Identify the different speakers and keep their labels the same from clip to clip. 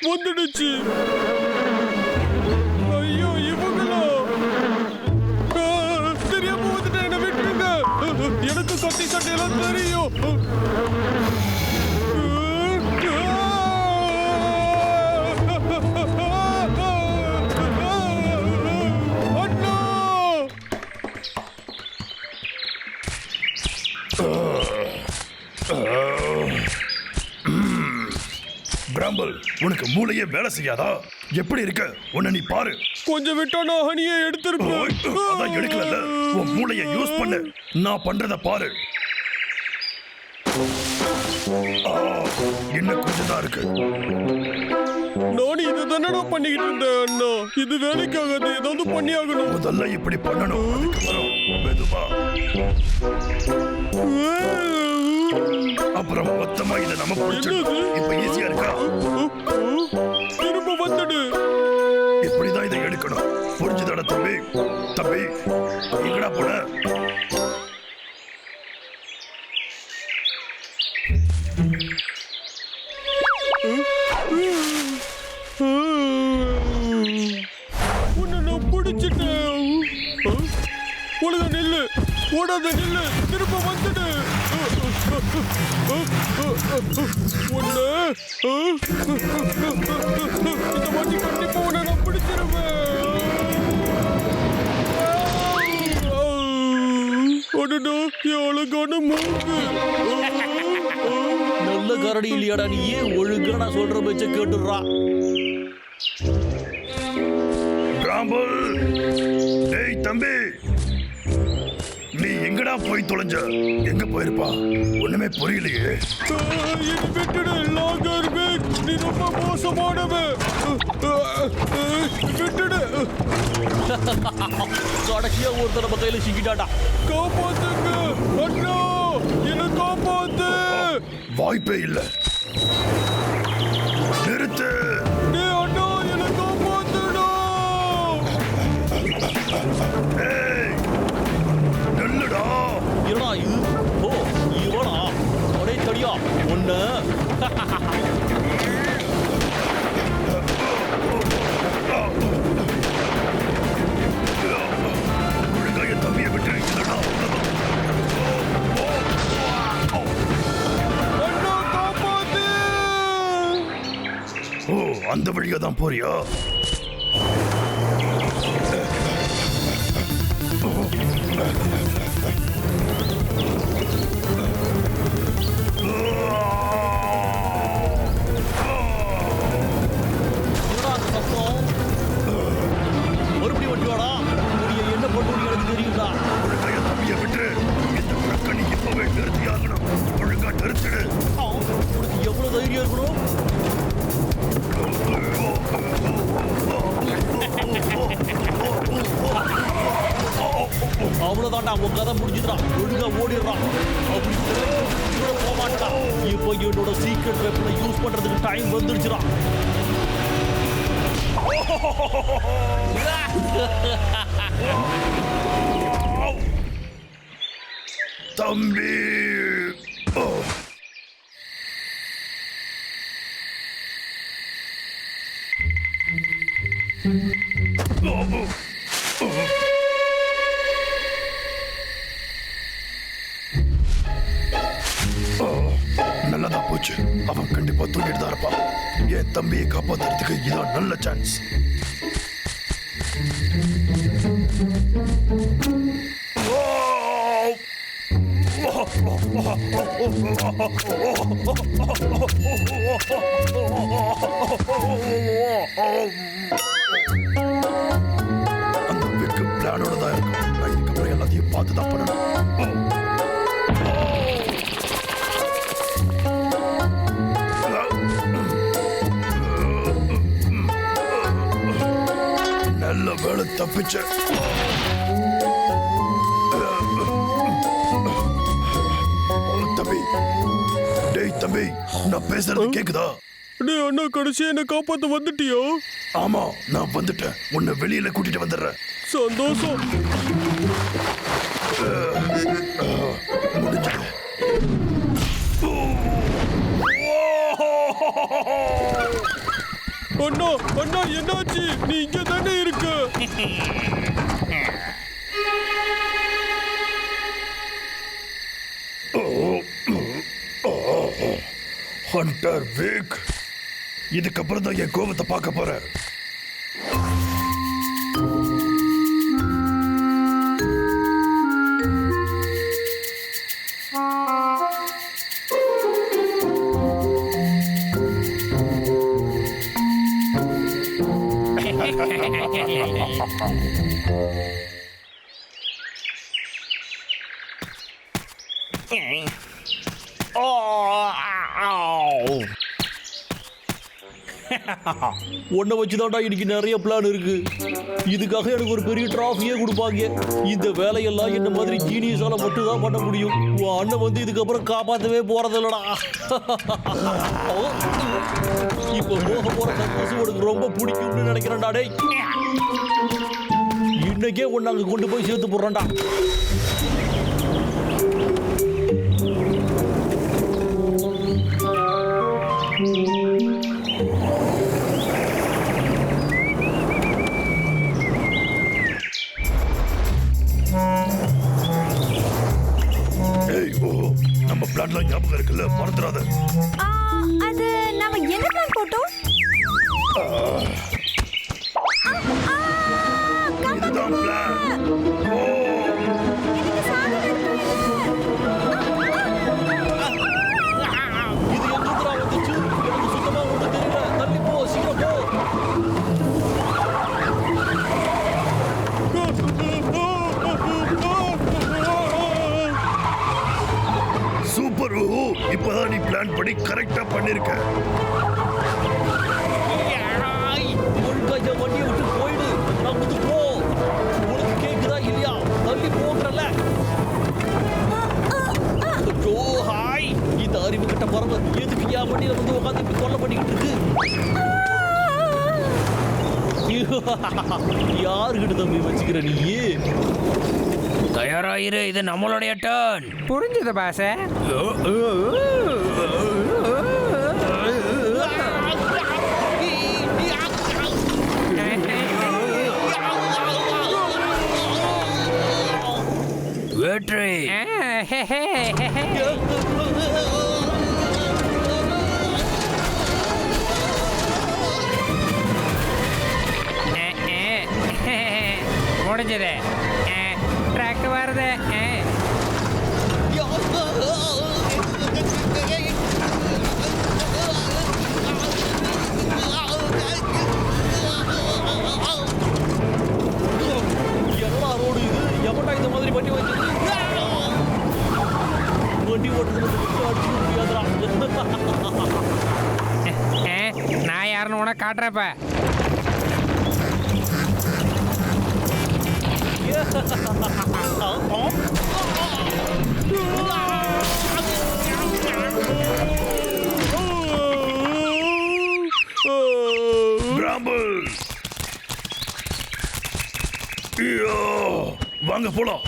Speaker 1: வந்துடுச்சு. ஐயோ இவங்களா தெரியாம வந்துட்டு என்ன விட்டுருங்க. எனக்கு கத்தி சட்டையெல்லாம் தெரியும்.
Speaker 2: பிராம்பல், உனக்கு மூளையே வேலை செய்யாதா? எப்படி இருக்க? உன்னை நீ பாரு.
Speaker 1: கொஞ்சம் விட்டா நான் ஹனியை எடுத்திருப்பேன்.
Speaker 2: அதான் எடுக்கல. உன் மூளையை யூஸ் பண்ணு. நான் பண்றத பாரு. இன்னும் கொஞ்சம் தான் இருக்கு.
Speaker 1: நான் இதை தானே பண்ணிக்கிட்டு இருந்தேன் அண்ணா. இது வேலைக்காகாது, ஏதாவது பண்ணி ஆகணும்.
Speaker 2: முதல்ல இப்படி பண்ணணும். அதுக்கப்புறம் மெதுவா, அப்புறம் மொத்தமா இதை நம்ம பிடிச்சிடணும். இப்ப ஈஸியா இருக்கா?
Speaker 1: திரும்ப வந்துடு.
Speaker 2: இப்படிதான் இதை எடுக்கணும். புரிஞ்சுதாடா தம்பி? தம்பி எங்கடா போன?
Speaker 1: உன்னை நான் பிடிச்சிட்டேன். ஒழுங்கா நில்லு, ஓடாத நில்லு, திரும்ப வந்துடு. ஒண்ணு இந்த மாதிரி கண்டிப்பா உன்னை நான் பிடிச்சிருவேன். அழகான மூக்கு.
Speaker 3: நல்ல கரடி இல்லையாடா நீ? ஏன் ஒழுங்கா நான் சொல்ற பேச்ச கேட்டுடுறா.
Speaker 2: பிராம்பல், டேய் தம்பி, நீ எங்கடா போய் தொலைஞ்ச? எங்க போயிருப்பா? ஒண்ணுமே புரியலையே.
Speaker 1: விட்டுடு லாகர் பேக், நீ ரொம்ப மோசமானவன். விட்டுடு.
Speaker 3: கடைசியா ஒருத்தர் நம்ம கையில சிக்கிட்டாடா.
Speaker 1: காப்பாத்துங்க அண்ணா, என்ன காப்பாத்து.
Speaker 2: வாய்ப்பே இல்ல. நிறுத்து.
Speaker 1: டேய் அண்ணா, என்ன காப்பாத்துடா.
Speaker 2: ஏய் நில்லுடா.
Speaker 3: என்னடா இது? ஓ இவனா? ஒரே தடியா ஒண்ணு.
Speaker 2: ஒழுங்கா என் தம்பியை விட்டு இல்லடா.
Speaker 1: அண்ணா காப்பாத்து.
Speaker 2: ஓ, அந்த வழியா தான் போறியா?
Speaker 3: என்னடா அந்த சத்தம்? மறுபடியும் வண்டி வாடா. என்ன பண்ணுவோம் எனக்கு தெரியும்டா.
Speaker 2: ஒழுங்கா என் தம்பியை விட்டு. இந்த பிரக்கணி இப்பவே நிறுத்தி ஆகணும். ஒழுங்கா நிறுத்திடு.
Speaker 3: உனக்கு எவ்வளவு தைரியம் இருக்கணும்? அவ்வளவுதான்டா, உன் கதை முடிஞ்சுதான். ஒழுங்கா ஓடிடுறான். அப்படி போக மாட்டான். இப்போ என்னோட சீக்ரெட் வெப்பனை யூஸ் பண்றதுக்கு டைம் வந்துருச்சுடா.
Speaker 2: தம்பி, நல்லதா போச்சு. அவன் கண்டிப்பா தூங்கிட்டு தான் இருப்பான். என் தம்பியை காப்பாத்துறதுக்கு இதான் நல்ல சான்ஸ். அந்த விக்கு பிளானோட தான் இருக்கும். நான் இதுக்கப்புறம் எல்லாத்தையும் பார்த்து தான் பண்ணணும். நல்ல வேலை தப்பிச்ச. தம்பி, டேய் தம்பி, நான் பேசுறது கேக்குதா?
Speaker 1: டேய் அண்ணா, கடைசியா என்ன காப்பாத்த வந்துட்டியா?
Speaker 2: ஆமா, நான் வந்துட்டேன். உன்னை வெளியில கூட்டிட்டு வந்துடுறேன்.
Speaker 1: சந்தோஷம்.
Speaker 2: முடிஞ்சது.
Speaker 1: அண்ணா அண்ணா என்னாச்சு? நீ இங்க தானே இருக்க?
Speaker 2: Hunter week. இதுக்கப்புறம் தான் என் கோபத்தை பார்க்க போறேன்.
Speaker 3: உன்னை வச்சுதான்டா இன்னைக்கு நிறைய பிளான் இருக்கு. இதுக்காக எனக்கு ஒரு பெரிய டிராஃபியே கொடுப்பாங்க. இந்த வேலையெல்லாம் என்ன மாதிரி ஜீனியஸால மட்டும் தான் பண்ண முடியும். உன் அண்ணன் வந்து இதுக்கப்புறம் காப்பாற்றவே போறது இல்லடா. இப்ப போக போற சந்தோஷம் உனக்கு ரொம்ப பிடிக்கும்னு நினைக்கிறேன்டா. டேய், இன்னைக்கே உன்னை அங்க கொண்டு போய் சேர்த்து போடுறேன்டா.
Speaker 2: நம்ம பிளான்லாம் ஞாபகம் இருக்குல்ல, மறந்துடாத.
Speaker 4: அது நாம என்ன பிளான் போட்டோம்?
Speaker 2: இதுதான் பிளான்.
Speaker 3: இது எங்கிருந்துடா வந்துச்சு? எனக்கு சுத்தமா ஒண்ணும் தெரியல. தள்ளி போ, சீக்கிரம் போ.
Speaker 2: சூப்பர். இப்பதான் நீ பிளான் பண்ணி கரெக்டா பண்ணிருக்க.
Speaker 3: ஒழுங்கா வண்டியை விட்டு போயிடு. நான் வந்து போ. உனக்கு கேக்குதா இல்லையா? தள்ளி போன்றல. ஹாய், இந்த அறிவு கட்ட பறவை எதுக்கு என் வண்டியில வந்து உட்காந்து இப்படி தொல்லை பண்ணிக்கிட்டு இருக்கு? யாருக்கிட்ட தம்பி வச்சுக்கிற நீ?
Speaker 5: தயாராயிரு, இது நம்மளுடைய டர்ன்.
Speaker 6: புரிஞ்சது பாச.
Speaker 5: வெற்றி.
Speaker 6: முடிஞ்சது. ட்ரக் வருது.
Speaker 3: என்னடா ரோடு இது? எவன்டா இந்த மாதிரி வண்டி வச்சது? வண்டி ஓட்டுறது அடிச்சு முடியாதுடா.
Speaker 6: நான் யாருன்னு உனக்கு காட்டுறப்ப.
Speaker 2: பிராம்பிள். வாங்க போலாம்.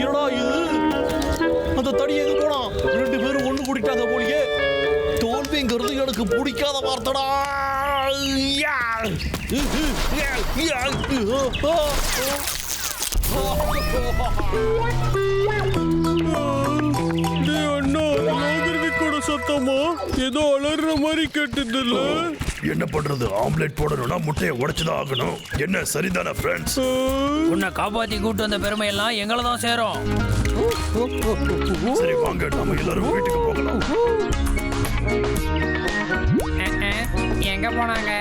Speaker 3: என்னடா இது? அந்த தடி எங்க போனா? ரெண்டு பேரும் ஒண்ணு கூட்டிட்டாங்க போலியே. தோல்விங்கிறது எனக்கு பிடிக்காத வார்த்தைடா.
Speaker 1: சத்தமா ஏதோ அலற மாதிரி கேட்டதில்ல.
Speaker 2: என்ன பண்றது? ஆம்லெட் போடணும்னா முட்டையை உடைச்சுதான் ஆகணும். என்ன சரிதானே ஃப்ரெண்ட்ஸ்?
Speaker 5: உன்னை காப்பாத்தி கூட்டு வந்த பெருமையெல்லாம் எங்களை தான் சேரும்.
Speaker 2: சரி வாங்க, நம்ம எல்லாரும் வீட்டுக்கு போகலாம்.
Speaker 6: எங்க போனாங்க?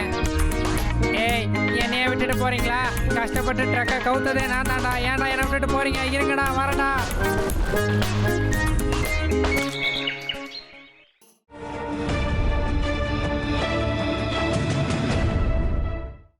Speaker 6: ஏய், என்னைய விட்டுட்டு போறீங்களா? கஷ்டப்பட்டு ட்ரக்கை கவுத்ததே நான் தான்டா. ஏன்டா என்ன விட்டுட்டு போறீங்க? இருங்கடா, வரடா.